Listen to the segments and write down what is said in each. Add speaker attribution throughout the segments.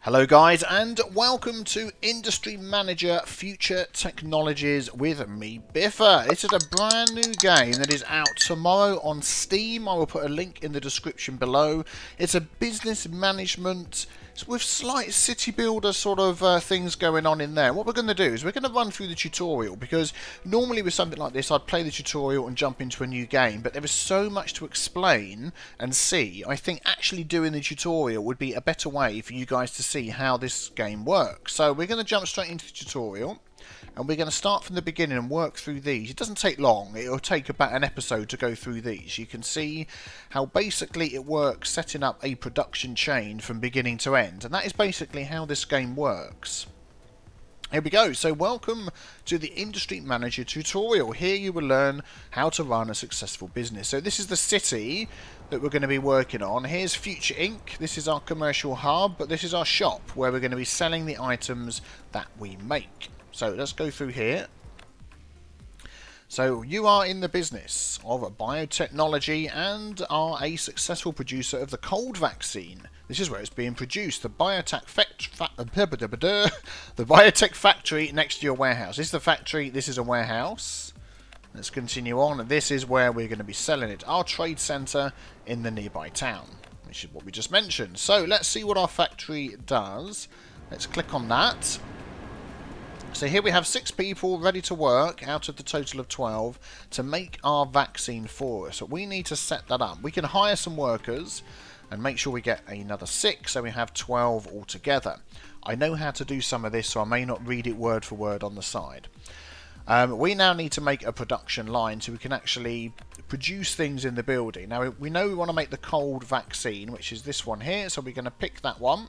Speaker 1: Hello guys and welcome to Industry Manager Future Technologies with me, Biffa. This is a brand new game that is out tomorrow on Steam. I will put a link in the description below. It's a business management with slight city builder sort of things going on in there. What we're going to do is we're going to run through the tutorial, because normally with something like this I'd play the tutorial and jump into a new game, but there is so much to explain and see. I think actually doing the tutorial would be a better way for you guys to see how this game works. So we're going to jump straight into the tutorial, and we're going to start from the beginning and work through these. It doesn't take long. It'll take about an episode to go through these. You can see how basically it works, setting up a production chain from beginning to end. And that is basically how this game works. Here we go. So welcome to the Industry Manager tutorial. Here you will learn how to run a successful business. So this is the city that we're going to be working on. Here's Future Inc. This is our commercial hub, but this is our shop where we're going to be selling the items that we make. So let's go through here. So you are in the business of biotechnology and are a successful producer of the cold vaccine. This is where it's being produced. The biotech factory next to your warehouse. This is the factory. This is a warehouse. Let's continue on. This is where we're going to be selling it. Our trade centre in the nearby town, which is what we just mentioned. So let's see what our factory does. Let's click on that. So here we have 6 people ready to work out of the total of 12 to make our vaccine for us. So we need to set that up. We can hire some workers and make sure we get another 6, so we have 12 altogether. I know how to do some of this, so I may not read it word for word on the side. We now need to make a production line so we can actually produce things in the building. Now we know we want to make the cold vaccine, which is this one here, so we're going to pick that one.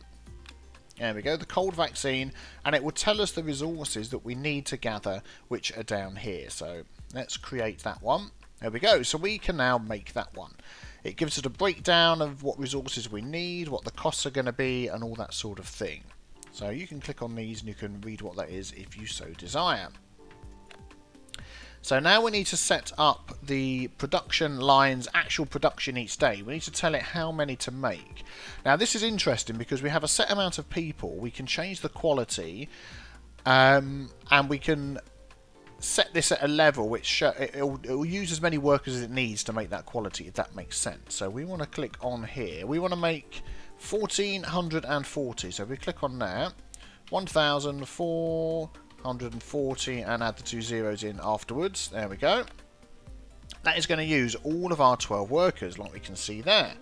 Speaker 1: There we go, the cold vaccine, and it will tell us the resources that we need to gather, which are down here. So let's create that one. There we go, so we can now make that one. It gives us a breakdown of what resources we need, what the costs are going to be, and all that sort of thing. So you can click on these and you can read what that is if you so desire. So now we need to set up the production line's actual production each day. We need to tell it how many to make. Now this is interesting because we have a set amount of people. We can change the quality and we can set this at a level which it will use as many workers as it needs to make that quality, if that makes sense. So we want to click on here. We want to make 1440. So we click on there. 1440 and add the 2 zeros in afterwards. There we go. That is going to use all of our 12 workers, like we can see there.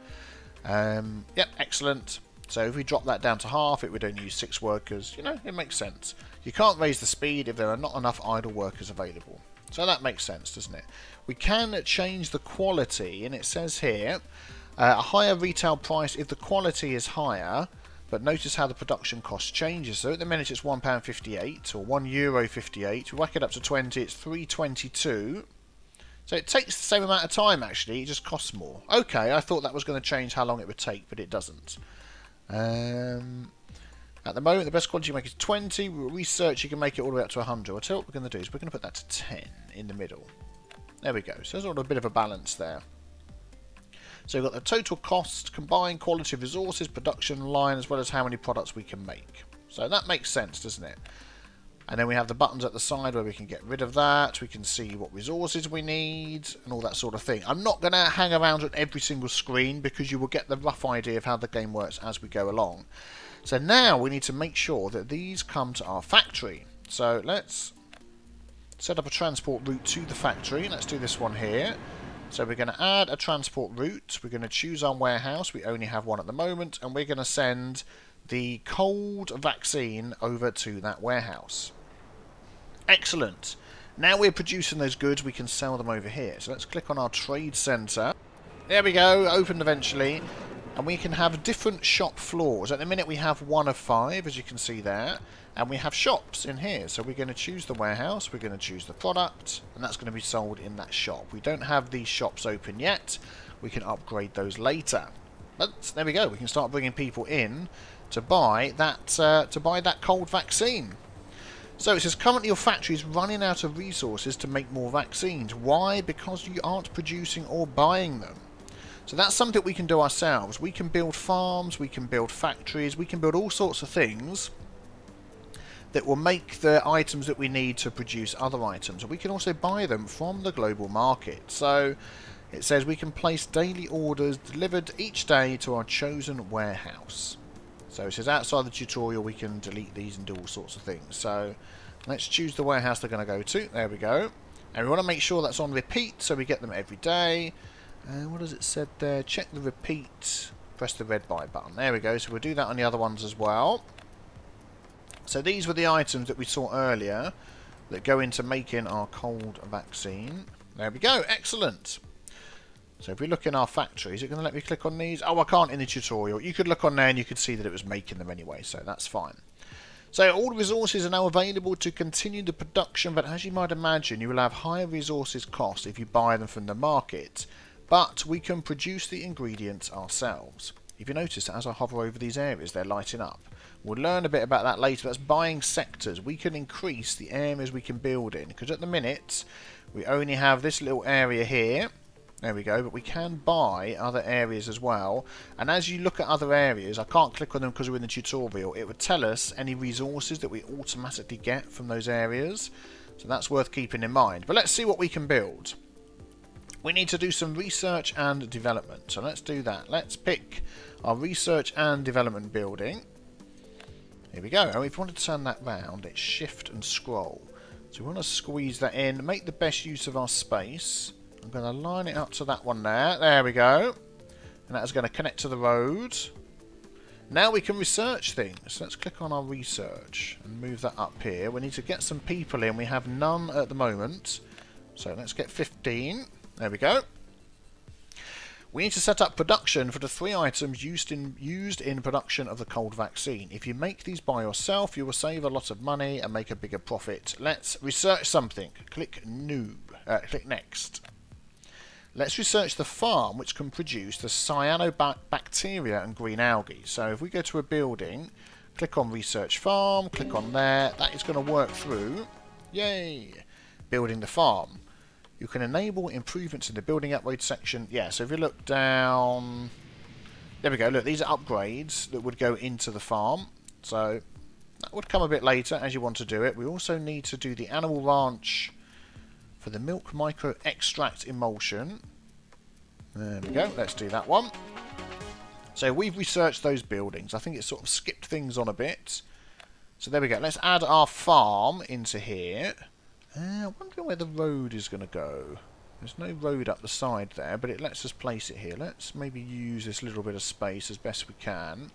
Speaker 1: Yep, excellent. So if we drop that down to half, it would only use 6 workers. You know, it makes sense. You can't raise the speed if there are not enough idle workers available. So that makes sense, doesn't it? We can change the quality, and it says here, a higher retail price if the quality is higher. But notice how the production cost changes. So at the minute it's £1.58 or €1.58. We whack it up to 20, it's £3.22. So it takes the same amount of time actually, it just costs more. Okay, I thought that was going to change how long it would take, but it doesn't. At the moment the best quality you make is 20. We'll research, you can make it all the way up to 100. I'll tell you what we're going to do is we're going to put that to 10 in the middle. There we go. So there's a bit of a balance there. So we've got the total cost, combined quality of resources, production line, as well as how many products we can make. So that makes sense, doesn't it? And then we have the buttons at the side where we can get rid of that. We can see what resources we need and all that sort of thing. I'm not going to hang around on every single screen because you will get the rough idea of how the game works as we go along. So now we need to make sure that these come to our factory. So let's set up a transport route to the factory. Let's do this one here. So we're going to add a transport route, we're going to choose our warehouse, we only have one at the moment, and we're going to send the cold vaccine over to that warehouse. Excellent. Now we're producing those goods, we can sell them over here. So let's click on our trade centre. There we go, opened eventually. And we can have different shop floors. At the minute we have 1 of 5, as you can see there. And we have shops in here. So we're going to choose the warehouse, we're going to choose the product, and that's going to be sold in that shop. We don't have these shops open yet. We can upgrade those later. But there we go, we can start bringing people in to buy that cold vaccine. So it says currently your factory is running out of resources to make more vaccines. Why? Because you aren't producing or buying them. So that's something we can do ourselves. We can build farms, we can build factories, we can build all sorts of things that will make the items that we need to produce other items. And we can also buy them from the global market. So it says we can place daily orders delivered each day to our chosen warehouse. So it says outside the tutorial we can delete these and do all sorts of things. So let's choose the warehouse they're going to go to. There we go. And we want to make sure that's on repeat so we get them every day. And what does it said there? Check the repeat. Press the red buy button. There we go. So we'll do that on the other ones as well. So these were the items that we saw earlier that go into making our cold vaccine. There we go. Excellent. So if we look in our factory, is it going to let me click on these? Oh, I can't in the tutorial. You could look on there and you could see that it was making them anyway, so that's fine. So all the resources are now available to continue the production, but as you might imagine, you will have higher resources cost if you buy them from the market. But we can produce the ingredients ourselves. If you notice that as I hover over these areas, they're lighting up. We'll learn a bit about that later. That's buying sectors. We can increase the areas we can build in, because at the minute we only have this little area here. There we go, but we can buy other areas as well. And as you look at other areas, I can't click on them because we're in the tutorial, it would tell us any resources that we automatically get from those areas. So that's worth keeping in mind. But let's see what we can build. We need to do some research and development. So let's do that. Let's pick our research and development building. Here we go. And if we want to turn that round, it's shift and scroll. So we want to squeeze that in, make the best use of our space. I'm going to line it up to that one there. There we go. And that is going to connect to the road. Now we can research things. So let's click on our research and move that up here. We need to get some people in. We have none at the moment. So let's get 15. There we go. We need to set up production for the 3 items used in production of the cold vaccine. If you make these by yourself, you will save a lot of money and make a bigger profit. Let's research something. Click click next. Let's research the farm which can produce the cyanobacteria and green algae. So if we go to a building, click on research farm, click on there, that is going to work through, yay, building the farm. You can enable improvements in the building upgrade section. Yeah, so if you look down, there we go, look, these are upgrades that would go into the farm. So that would come a bit later as you want to do it. We also need to do the animal ranch for the milk micro extract emulsion. There we go, let's do that one. So we've researched those buildings. I think it sort of skipped things on a bit. So there we go, let's add our farm into here. I wonder where the road is going to go. There's no road up the side there, but it lets us place it here. Let's maybe use this little bit of space as best we can.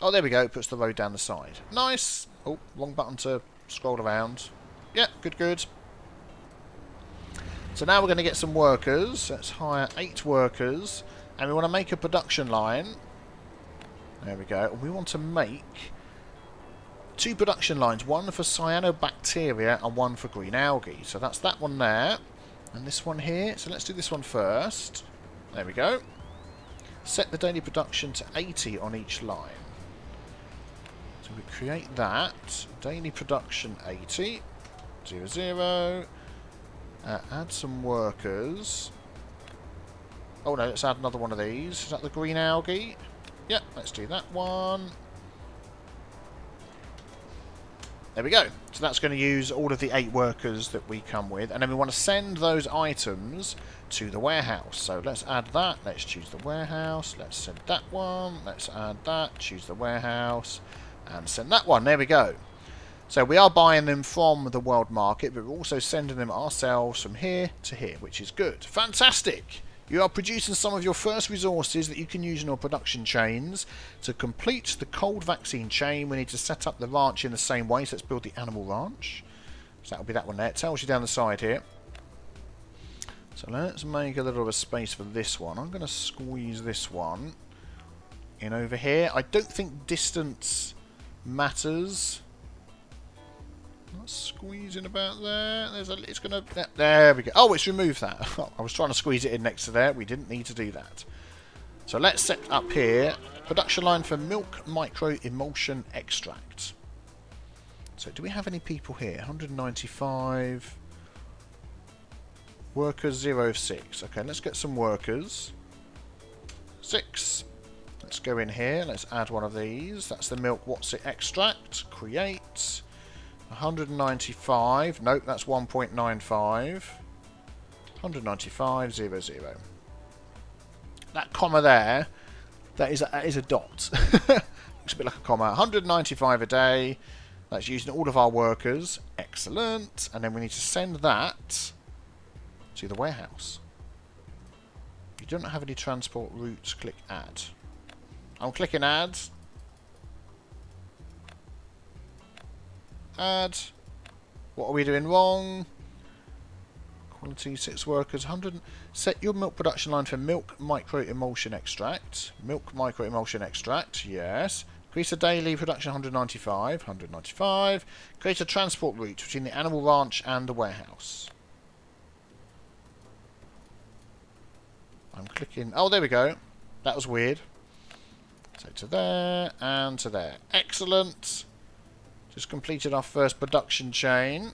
Speaker 1: Oh, there we go, it puts the road down the side. Nice! Oh, wrong button to scroll around. Yeah, good, good. So now we're going to get some workers. Let's hire 8 workers. And we want to make a production line. There we go. And we want to make 2 production lines. One for cyanobacteria and one for green algae. So that's that one there. And this one here. So let's do this one first. There we go. Set the daily production to 80 on each line. So we create that. Daily production 80. 0, 0. Add some workers. Oh no, let's add another one of these. Is that the green algae? Yep, let's do that one. There we go. So that's going to use all of the 8 workers that we come with. And then we want to send those items to the warehouse. So let's add that. Let's choose the warehouse. Let's send that one. Let's add that. Choose the warehouse. And send that one. There we go. So we are buying them from the world market, but we're also sending them ourselves from here to here, which is good. Fantastic! You are producing some of your first resources that you can use in your production chains. To complete the cold vaccine chain, we need to set up the ranch in the same way. So let's build the animal ranch. So that'll be that one there. It tells you down the side here. So let's make a little bit of space for this one. I'm going to squeeze this one in over here. I don't think distance matters. Not squeezing about there. It's gonna. There we go. Oh, it's removed that. I was trying to squeeze it in next to there. We didn't need to do that. So let's set up here production line for milk micro emulsion extract. So do we have any people here? 195. Workers 0 of 6. Okay, let's get some workers. 6. Let's go in here. Let's add one of these. That's the milk what's it extract. Create. 195. Nope, that's 1.95. 195, 0, 0. That comma there, that is a dot. Looks a bit like a comma. 195 a day. That's using all of our workers. Excellent. And then we need to send that to the warehouse. You don't have any transport routes. Click add. I'm clicking add. Add. What are we doing wrong? Quality 6 workers. 100. Set your milk production line for milk micro emulsion extract. Milk micro emulsion extract. Yes. Increase the daily production 195. 195. Create a transport route between the animal ranch and the warehouse. I'm clicking. Oh, there we go. That was weird. So to there and to there. Excellent. Just completed our first production chain.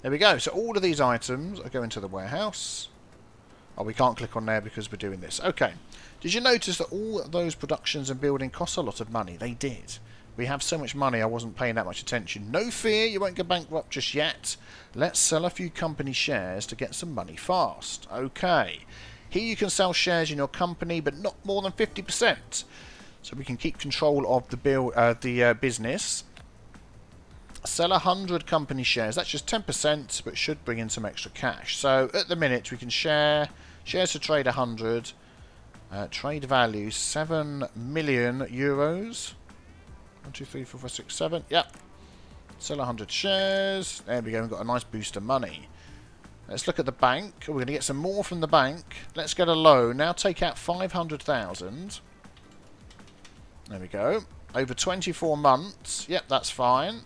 Speaker 1: There we go. So all of these items are going to the warehouse. Oh, we can't click on there because we're doing this. Okay. Did you notice that all those productions and building cost a lot of money? They did. We have so much money I wasn't paying that much attention. No fear, you won't go bankrupt just yet. Let's sell a few company shares to get some money fast. Okay. Here you can sell shares in your company, but not more than 50%. So we can keep control of the business. Sell 100 company shares. That's just 10%, but should bring in some extra cash. So at the minute we can shares to trade 100. Trade value 7 million euros. 1, 2, 3, 4, 5, 6, 7. Yep. Sell 100 shares. There we go. We've got a nice boost of money. Let's look at the bank. We're going to get some more from the bank. Let's get a loan. Now take out 500,000. There we go. Over 24 months. Yep, that's fine.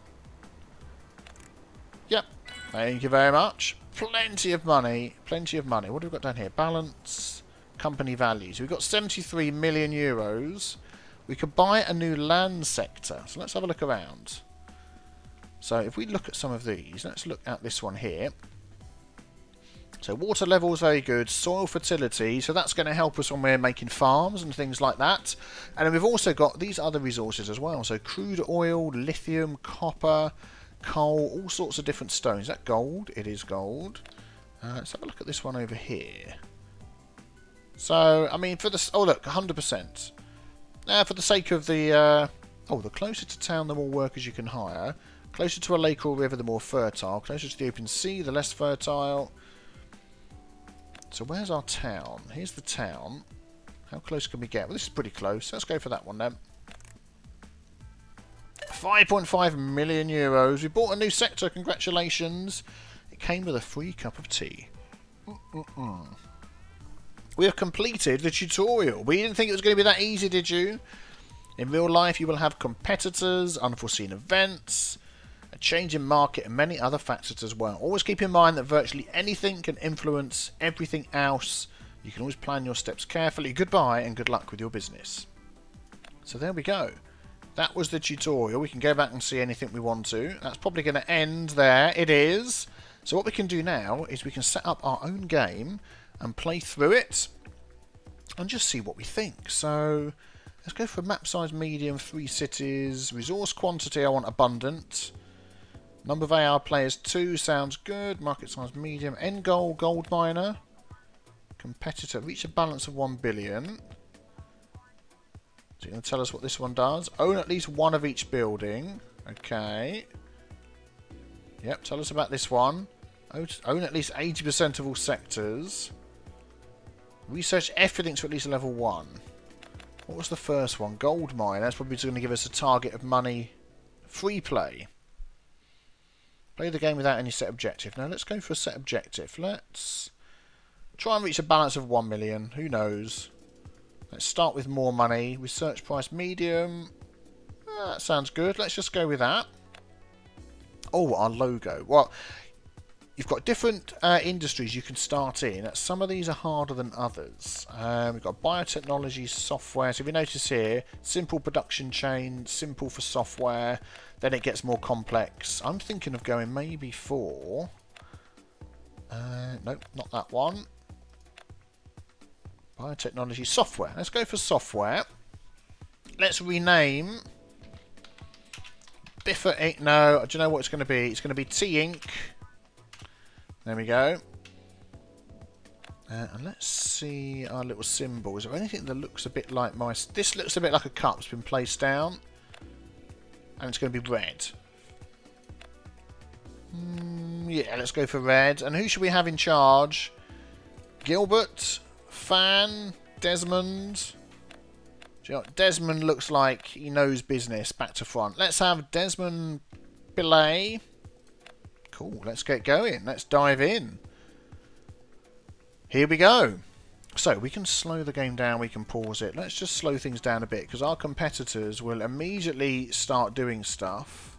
Speaker 1: Yep. Thank you very much. Plenty of money. Plenty of money. What have we got down here? Balance. Company values. We've got 73 million euros. We could buy a new land sector. So let's have a look around. So if we look at some of these, let's look at this one here. So water level is very good. Soil fertility. So that's going to help us when we're making farms and things like that. And then we've also got these other resources as well. So crude oil, lithium, copper, coal, all sorts of different stones. Is that gold? It is gold. Let's have a look at this one over here. So, I mean, for the... Oh, look, 100%. For the sake of the... the closer to town, the more workers you can hire. Closer to a lake or river, the more fertile. Closer to the open sea, the less fertile. So where's our town? Here's the town. How close can we get? Well, this is pretty close. Let's go for that one then. 5.5 million euros. We bought a new sector. Congratulations. It came with a free cup of tea. We have completed the tutorial. We didn't think it was going to be that easy, did you? In real life, you will have competitors, unforeseen events, a change in market, and many other factors as well. Always keep in mind that virtually anything can influence everything else. You can always plan your steps carefully. Goodbye and good luck with your business. So there we go. That was the tutorial. We can go back and see anything we want to. That's probably going to end there. It is. So what we can do now is we can set up our own game and play through it and just see what we think. So let's go for map size medium, 3 cities. Resource quantity, I want abundant. Number of AR players 2 sounds good. Market size medium. End goal, gold miner. Competitor, reach a balance of 1 billion. So you're going to tell us what this one does. Own at least one of each building. Okay. Yep, tell us about this one. Own at least 80% of all sectors. Research everything to at least level 1. What was the first one? Gold mine. That's probably going to give us a target of money. Free play. Play the game without any set objective. Now let's go for a set objective. Let's try and reach a balance of 1 million. Who knows? Let's start with more money. Research price medium. That sounds good. Let's just go with that. Oh, our logo. Well, you've got different industries you can start in. Some of these are harder than others. We've got biotechnology, software. So if you notice here, simple production chain, simple for software. Then it gets more complex. I'm thinking of going maybe for Nope, not that one. Biotechnology software. Let's go for software. Let's rename Biffa. No, do you know what it's going to be? It's going to be T-Ink. There we go. And let's see our little symbol. Is there anything that looks a bit like my... This looks a bit like a cup. It's been placed down. And it's going to be red. Yeah, let's go for red. And who should we have in charge? Gilbert, Fan, Desmond. Do you know what? Desmond looks like he knows business back to front. Let's have Desmond Belay. Cool, let's get going. Let's dive in. Here we go. So, we can slow the game down, we can pause it. Let's just slow things down a bit, because our competitors will immediately start doing stuff.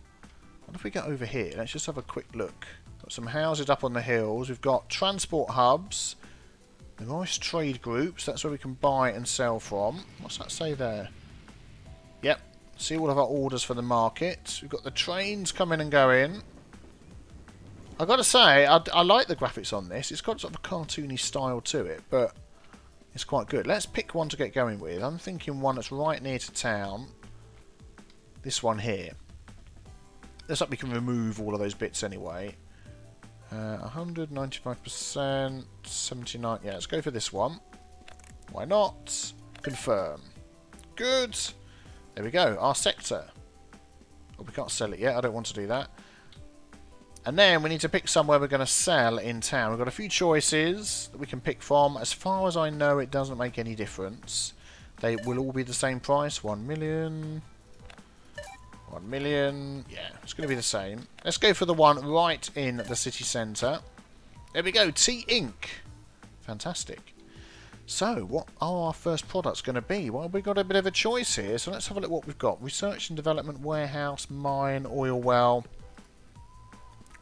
Speaker 1: What if we get over here? Let's just have a quick look. Got some houses up on the hills. We've got transport hubs. The nice trade groups. That's where we can buy and sell from. What's that say there? Yep. See all of our orders for the market. We've got the trains coming and going. I've got to say, I like the graphics on this. It's got sort of a cartoony style to it, but it's quite good. Let's pick one to get going with. I'm thinking one that's right near to town. This one here. Looks like we can remove all of those bits anyway. 100, 95%, 79. Yeah, let's go for this one. Why not? Confirm. Good. There we go. Our sector. Oh, we can't sell it yet. I don't want to do that. And then we need to pick somewhere we're going to sell in town. We've got a few choices that we can pick from. As far as I know, it doesn't make any difference. They will all be the same price. 1 million. 1 million. Yeah, it's going to be the same. Let's go for the one right in the city centre. There we go. T-Ink. Fantastic. So, what are our first products going to be? Well, we've got a bit of a choice here. So let's have a look what we've got. Research and development, warehouse, mine, oil well.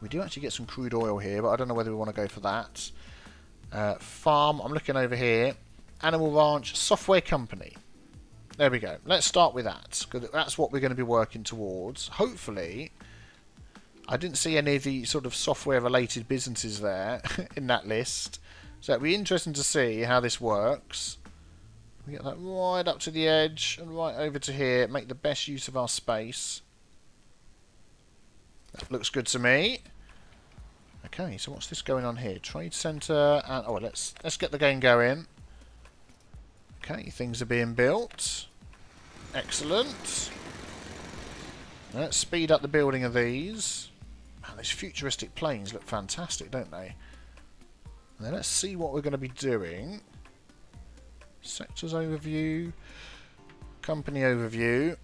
Speaker 1: We do actually get some crude oil here, but I don't know whether we want to go for that. Farm, I'm looking over here. Animal ranch, software company. There we go. Let's start with that, because that's what we're going to be working towards. Hopefully, I didn't see any of the sort of software-related businesses there in that list. So it'll be interesting to see how this works. We get that right up to the edge and right over to here. Make the best use of our space. That looks good to me. Okay, so what's this going on here? Trade centre and oh, let's get the game going. Okay, things are being built. Excellent. Let's speed up the building of these. Man, these futuristic planes look fantastic, don't they? Now let's see what we're going to be doing. Sectors overview. Company overview.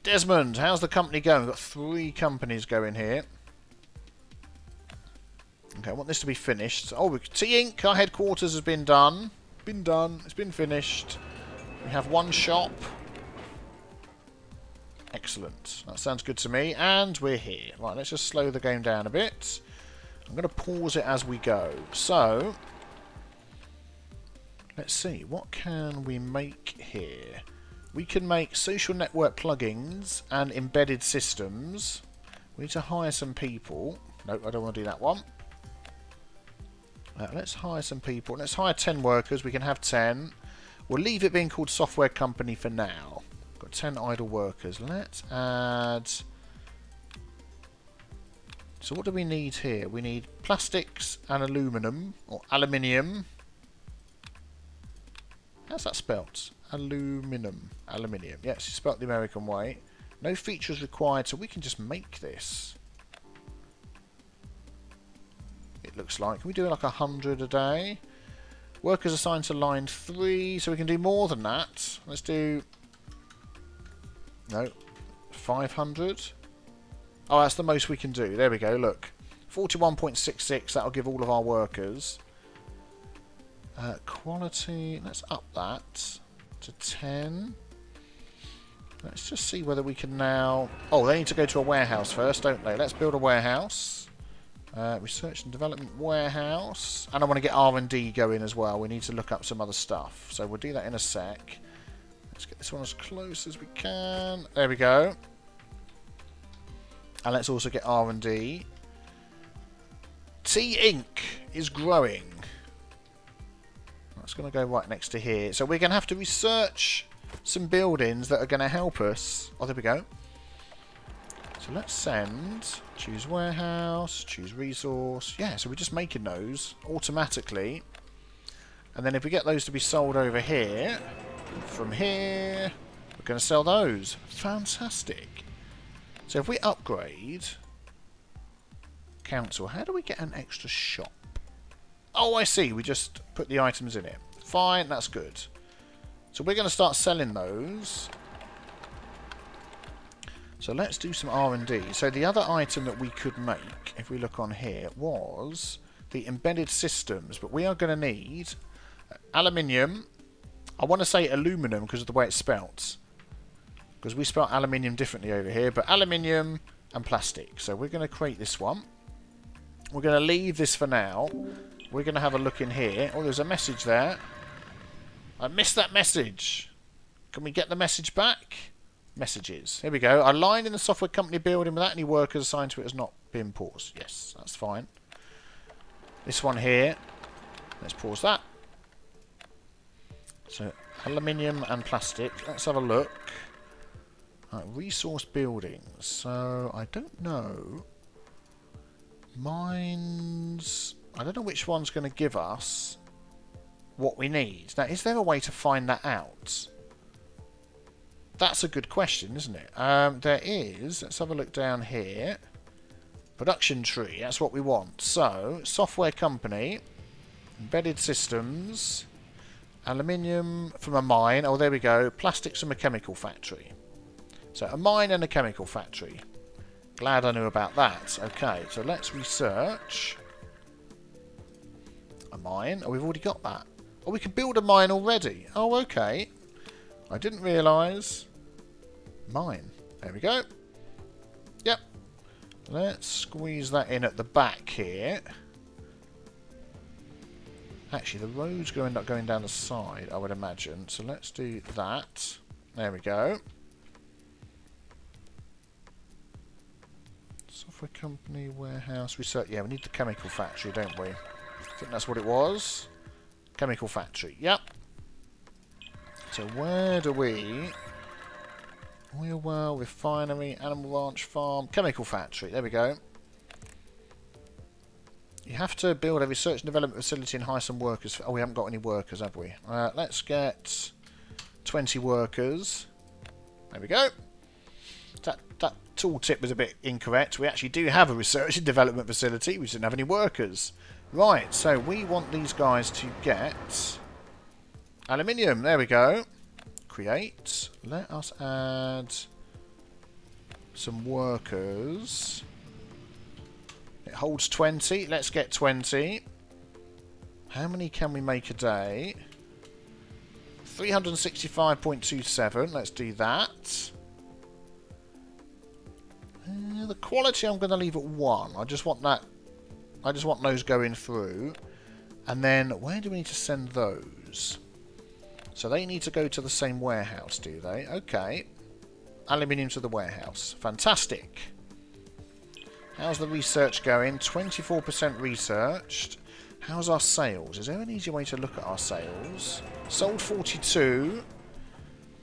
Speaker 1: Desmond, how's the company going? We've got 3 companies going here. Okay, I want this to be finished. Oh, T-Ink, our headquarters has been done. It's been finished. We have 1 shop. Excellent. That sounds good to me. And we're here. Right, let's just slow the game down a bit. I'm going to pause it as we go. So, let's see. What can we make here? We can make social network plugins and embedded systems. We need to hire some people. Nope, I don't want to do that one. Let's hire some people. Let's hire 10 workers. We can have 10. We'll leave it being called software company for now. Got 10 idle workers. Let's add... So what do we need here? We need plastics and aluminum. Or aluminium. How's that spelt? Aluminium. Yes, it's spelt the American way. No features required, so we can just make this. It looks like. Can we do like 100 a day? Workers assigned to line 3, so we can do more than that. Let's do... No. 500. Oh, that's the most we can do. There we go, look. 41.66, that'll give all of our workers. Quality, let's up that to 10. Let's just see whether we can now... Oh, they need to go to a warehouse first, don't they? Let's build a warehouse. Research and development warehouse. And I want to get R&D going as well. We need to look up some other stuff. So we'll do that in a sec. Let's get this one as close as we can. There we go. And let's also get R&D. T-Ink. is growing. That's going to go right next to here. So we're going to have to research some buildings that are going to help us. Oh, there we go. So let's send, choose warehouse, choose resource. Yeah, so we're just making those automatically. And then if we get those to be sold over here, from here, we're going to sell those. Fantastic. So if we upgrade council, how do we get an extra shop? Oh, I see. We just put the items in it. Fine, that's good. So we're going to start selling those. So let's do some R&D. So the other item that we could make, if we look on here, was the embedded systems. But we are going to need aluminium. I want to say aluminum because of the way it's spelt. Because we spell aluminium differently over here. But aluminium and plastic. So we're going to create this one. We're going to leave this for now. We're going to have a look in here. Oh, there's a message there. I missed that message. Can we get the message back? Messages. Here we go. Our line in the software company building without any workers assigned to it has not been paused. Yes, that's fine. This one here. Let's pause that. So, aluminium and plastic. Let's have a look. Right, resource buildings. So, I don't know. Mines. I don't know which one's going to give us what we need. Now, is there a way to find that out? That's a good question, isn't it? There is. Let's have a look down here. Production tree. That's what we want. So, software company, embedded systems, aluminium from a mine. Oh, there we go. Plastics from a chemical factory. So, a mine and a chemical factory. Glad I knew about that. Okay, so let's research. A mine. Oh, we've already got that. Oh, we can build a mine already. Oh, okay. I didn't realise. Mine. There we go. Yep. Let's squeeze that in at the back here. Actually, the road's going to end up going down the side, I would imagine. So let's do that. There we go. Software company, warehouse, research. Yeah, we need the chemical factory, don't we? I think that's what it was. Chemical factory. Yep. So where do we... Oil well, refinery, animal ranch, farm, chemical factory. There we go. You have to build a research and development facility and hire some workers. Oh, we haven't got any workers, have we? Let's get 20 workers. There we go. That tooltip was a bit incorrect. We actually do have a research and development facility. We just didn't have any workers. Right, so we want these guys to get aluminium. There we go. Create. Let us add some workers. It holds 20. Let's get 20. How many can we make a day? 365.27. Let's do that. The quality I'm going to leave at 1. I just want that. I just want those going through. And then where do we need to send those? So they need to go to the same warehouse, do they? Okay. Aluminium to the warehouse. Fantastic. How's the research going? 24% researched. How's our sales? Is there an easier way to look at our sales? Sold 42.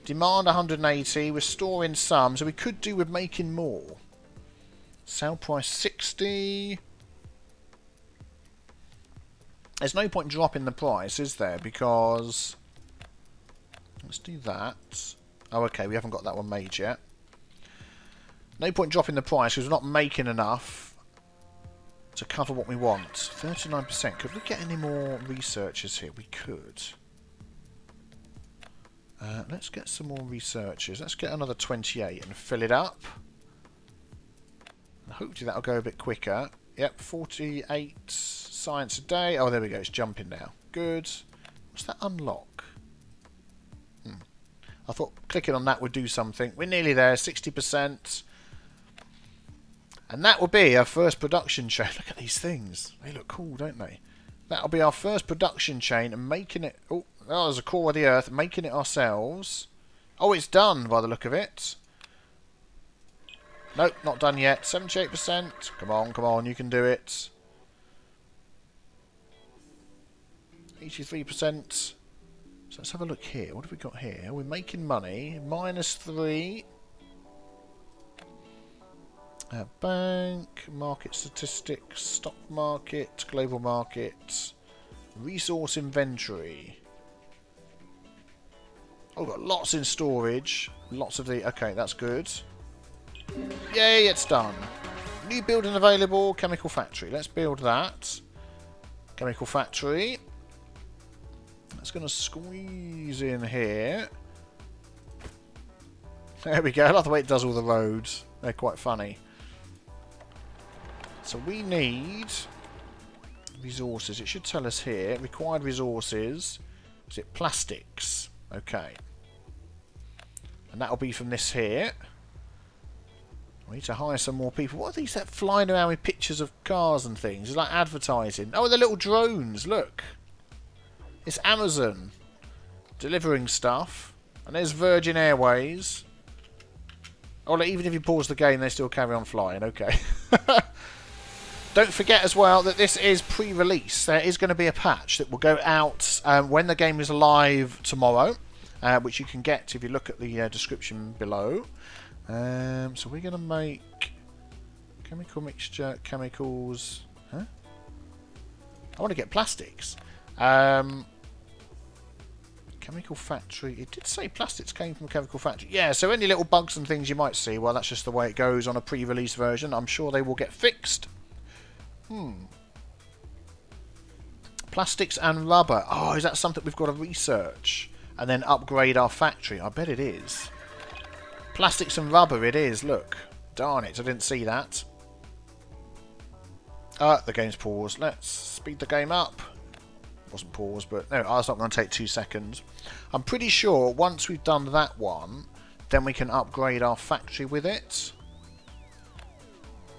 Speaker 1: Demand 180. We're storing some. So we could do with making more. Sale price 60. There's no point dropping the price, is there? Because... Let's do that. Oh, okay. We haven't got that one made yet. No point dropping the price because we're not making enough to cover what we want. 39%. Could we get any more researchers here? We could. Let's get some more researchers. Let's get another 28 and fill it up. And hopefully that'll go a bit quicker. Yep, 48 science a day. Oh, there we go. It's jumping now. Good. What's that unlock? I thought clicking on that would do something. We're nearly there. 60%. And that will be our first production chain. Look at these things. They look cool, don't they? That'll be our first production chain and making it... Oh, there's a core of the earth. Making it ourselves. Oh, it's done by the look of it. Nope, not done yet. 78%. Come on, come on. You can do it. 83%. So let's have a look here. What have we got here? We're making money. -3. Bank, market statistics, stock market, global market, resource inventory. Oh, we've got lots in storage. Lots of the... Okay, that's good. Yay, it's done. New building available, chemical factory. Let's build that. Chemical factory. That's going to squeeze in here. There we go. I love the way it does all the roads. They're quite funny. So we need resources. It should tell us here. Required resources. Is it plastics? Okay. And that'll be from this here. We need to hire some more people. What are these that flying around with pictures of cars and things? It's like advertising. Oh, they're little drones. Look. It's Amazon. Delivering stuff. And there's Virgin Airways. Oh, even if you pause the game, they still carry on flying. Okay. Don't forget as well that this is pre-release. There is going to be a patch that will go out when the game is live tomorrow, which you can get if you look at the description below. So we're going to make chemical mixture, chemicals. Huh? I want to get plastics. Chemical factory. It did say plastics came from a chemical factory. Yeah, so any little bugs and things you might see, well, that's just the way it goes on a pre-release version. I'm sure they will get fixed. Plastics and rubber. Oh, is that something we've got to research and then upgrade our factory? I bet it is. Plastics and rubber it is. Look. Darn it, I didn't see that. The game's paused. Let's speed the game up. It wasn't paused, but no, that's not going to take 2 seconds. I'm pretty sure once we've done that one, then we can upgrade our factory with it.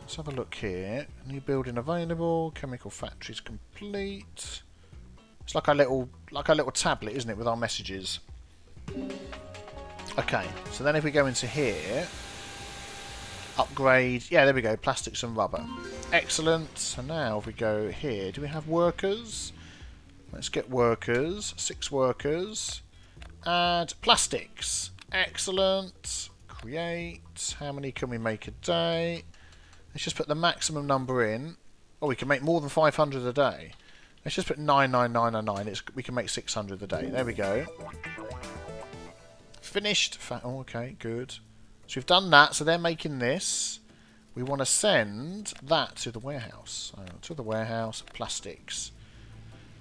Speaker 1: Let's have a look here. New building available. Chemical factories complete. It's like a little tablet, isn't it, with our messages? Okay, so then if we go into here, upgrade. Yeah, there we go. Plastics and rubber. Excellent. So now if we go here, do we have workers? Let's get workers. 6 workers. Add plastics. Excellent. Create. How many can we make a day? Let's just put the maximum number in. Oh, we can make more than 500 a day. Let's just put 99999. We can make 600 a day. There we go. Finished. Oh, okay, good. So we've done that. So they're making this. We want to send that to the warehouse. To the warehouse. Plastics.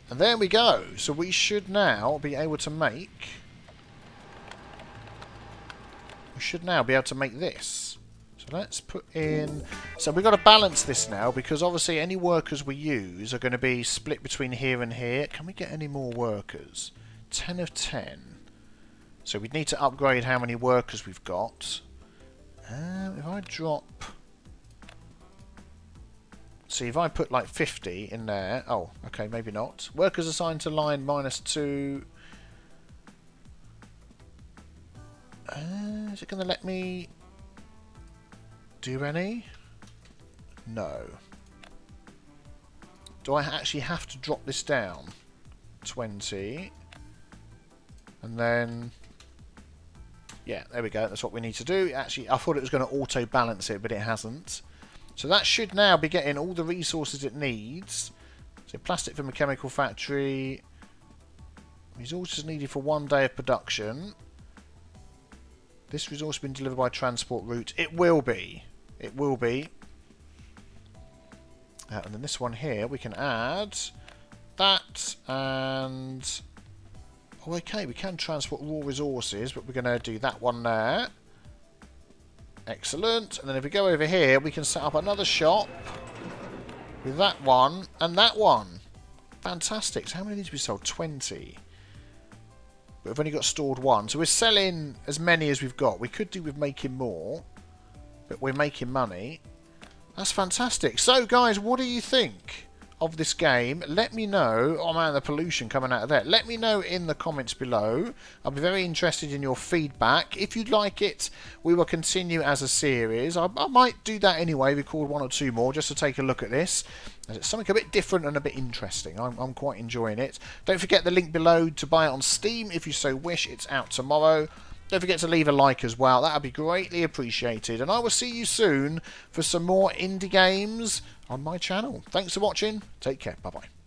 Speaker 1: And there we go. So we should now be able to make... We should now be able to make this. So let's put in... So we've got to balance this now, because obviously any workers we use are going to be split between here and here. Can we get any more workers? 10 of 10. So we'd need to upgrade how many workers we've got. If I drop... See, if I put like 50 in there... Oh, okay, maybe not. Workers assigned to line -2. Is it going to let me do any? No. Do I actually have to drop this down? 20. And then... Yeah, there we go. That's what we need to do. Actually, I thought it was going to auto-balance it, but it hasn't. So that should now be getting all the resources it needs. So plastic from a chemical factory. Resources needed for 1 day of production. This resource has been delivered by transport route. It will be. It will be. And then this one here, we can add that and... Oh, okay, we can transport raw resources, but we're going to do that one there. Excellent. And then if we go over here, we can set up another shop with that one and that one. Fantastic. So how many need to be sold? 20. But we've only got stored 1. So we're selling as many as we've got. We could do with making more, but we're making money. That's fantastic. So, guys, what do you think of this game, let me know. Oh man, the pollution coming out of there. Let me know in the comments below. I'll be very interested in your feedback. If you'd like it, we will continue as a series. I might do that anyway, record 1 or 2 more just to take a look at this. It's something a bit different and a bit interesting. I'm quite enjoying it. Don't forget the link below to buy it on Steam if you so wish. It's out tomorrow. Don't forget to leave a like as well. That would be greatly appreciated. And I will see you soon for some more indie games on my channel. Thanks for watching. Take care. Bye-bye.